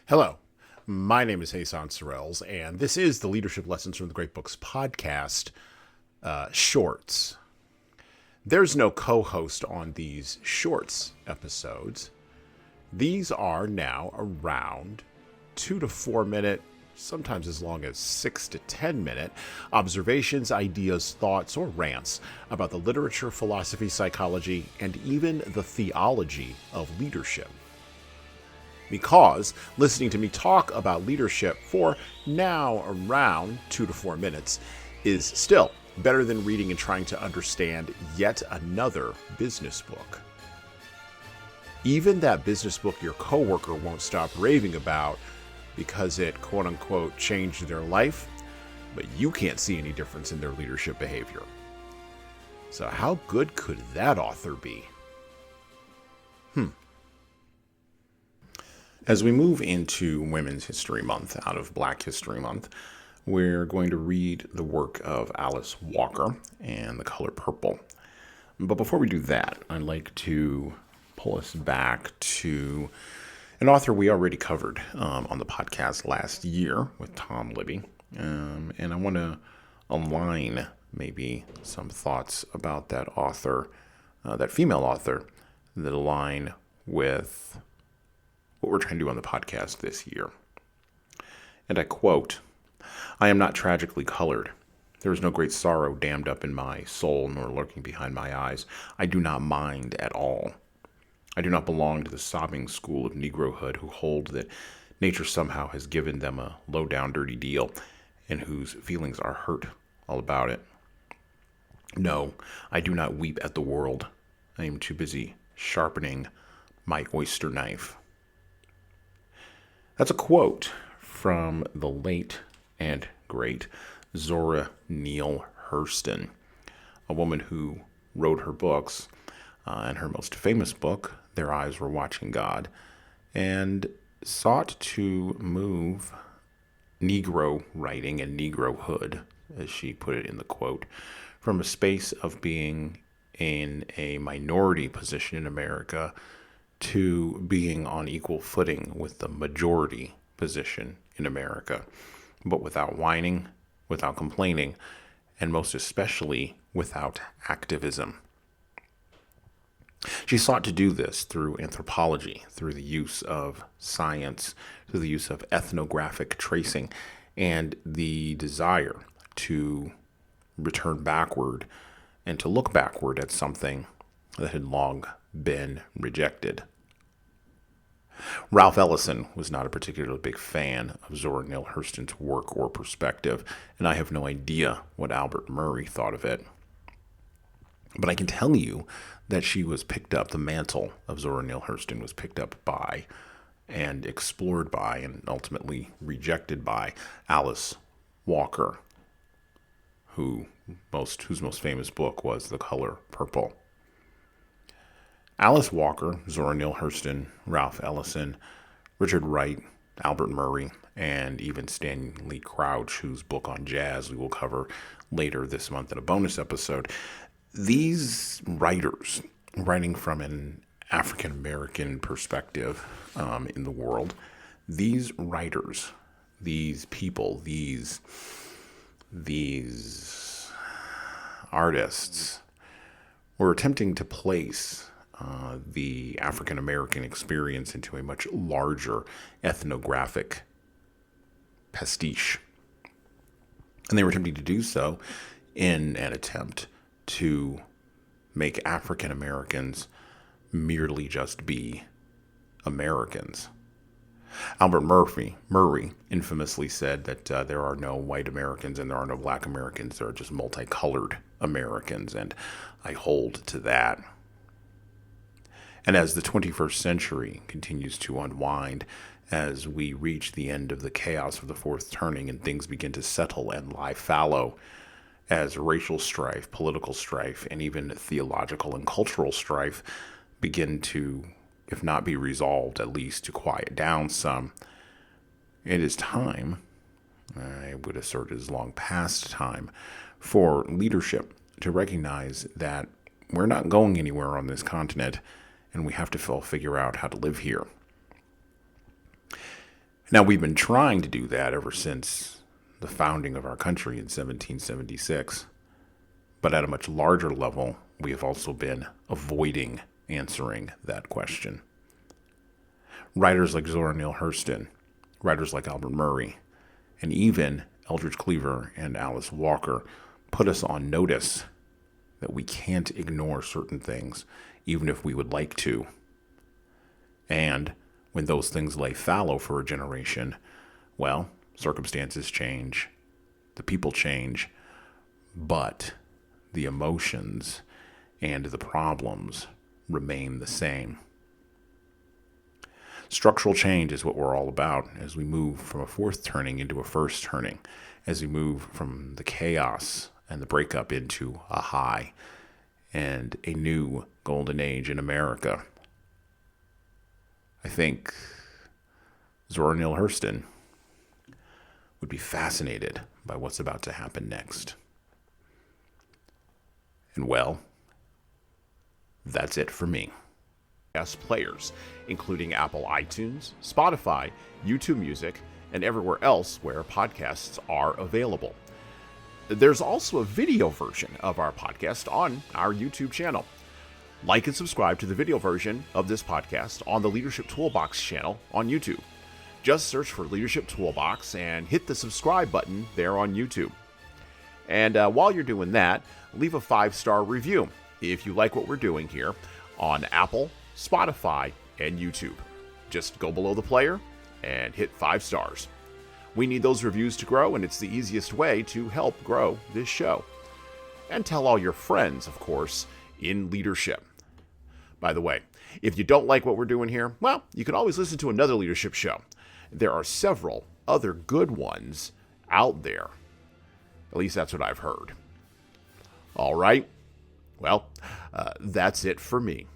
Hello, my name is Hassan Sorrells, and this is the Leadership Lessons from the Great Books podcast shorts. There's no co-host on these shorts episodes. These are now around 2 to 4 minute, sometimes as long as 6 to 10 minute observations, ideas, thoughts, or rants about the literature, philosophy, psychology, and even the theology of leadership. Because listening to me talk about leadership for now around 2 to 4 minutes is still better than reading and trying to understand yet another business book. Even that business book your coworker won't stop raving about because it quote unquote changed their life, but you can't see any difference in their leadership behavior. So how good could that author be? As we move into Women's History Month out of Black History Month, we're going to read the work of Alice Walker and The Color Purple. But before we do that, I'd like to pull us back to an author we already covered on the podcast last year with Tom Libby. And I want to align maybe some thoughts about that author, that female author, that align with what we're trying to do on the podcast this year. And I quote, "I am not tragically colored. There is no great sorrow dammed up in my soul nor lurking behind my eyes. I do not mind at all. I do not belong to the sobbing school of Negrohood who hold that nature somehow has given them a low-down dirty deal and whose feelings are hurt all about it. No, I do not weep at the world. I am too busy sharpening my oyster knife." That's a quote from the late and great Zora Neale Hurston, a woman who wrote her books, and her most famous book, Their Eyes Were Watching God, and sought to move Negro writing and Negrohood, as she put it in the quote, from a space of being in a minority position in America to being on equal footing with the majority position in America, but without whining, without complaining, and most especially without activism. She sought to do this through anthropology, through the use of science, through the use of ethnographic tracing, and the desire to return backward and to look backward at something that had long been rejected. Ralph Ellison was not a particularly big fan of Zora Neale Hurston's work or perspective, and I have no idea what Albert Murray thought of it. But I can tell you that she was picked up, the mantle of Zora Neale Hurston was picked up by and explored by and ultimately rejected by Alice Walker, whose most famous book was The Color Purple. Alice Walker, Zora Neale Hurston, Ralph Ellison, Richard Wright, Albert Murray, and even Stanley Crouch, whose book on jazz we will cover later this month in a bonus episode. These writers, writing from an African American perspective in the world, these writers, these people, these artists were attempting to place the African American experience into a much larger ethnographic pastiche. And they were attempting to do so in an attempt to make African Americans merely just be Americans. Albert Murray infamously said that there are no white Americans and there are no black Americans. There are just multicolored Americans, and I hold to that. And as the 21st century continues to unwind, as we reach the end of the chaos of the fourth turning and things begin to settle and lie fallow, as racial strife, political strife, and even theological and cultural strife begin to, if not be resolved, at least to quiet down some, it is time, I would assert it is long past time, for leadership to recognize that we're not going anywhere on this continent, and we have to figure out how to live here. Now, we've been trying to do that ever since the founding of our country in 1776. But at a much larger level, we have also been avoiding answering that question. Writers like Zora Neale Hurston, writers like Albert Murray, and even Eldridge Cleaver and Alice Walker put us on notice that we can't ignore certain things, even if we would like to. And when those things lay fallow for a generation, well, circumstances change, the people change, but the emotions and the problems remain the same. Structural change is what we're all about as we move from a fourth turning into a first turning, as we move from the chaos and the breakup into a high and a new golden age in America. I think Zora Neale Hurston would be fascinated by what's about to happen next. And well, that's it for me. Players, including Apple iTunes, Spotify, YouTube Music, and everywhere else where podcasts are available. There's also a video version of our podcast on our YouTube channel. Like and subscribe to the video version of this podcast on the Leadership Toolbox channel on YouTube. Just search for Leadership Toolbox and hit the subscribe button there on YouTube. And while you're doing that, leave a 5-star review if you like what we're doing here on Apple, Spotify, and YouTube. Just go below the player and hit 5 stars. We need those reviews to grow, and it's the easiest way to help grow this show. And tell all your friends, of course, in leadership. By the way, if you don't like what we're doing here, well, you can always listen to another leadership show. There are several other good ones out there. At least that's what I've heard. All right. Well, that's it for me.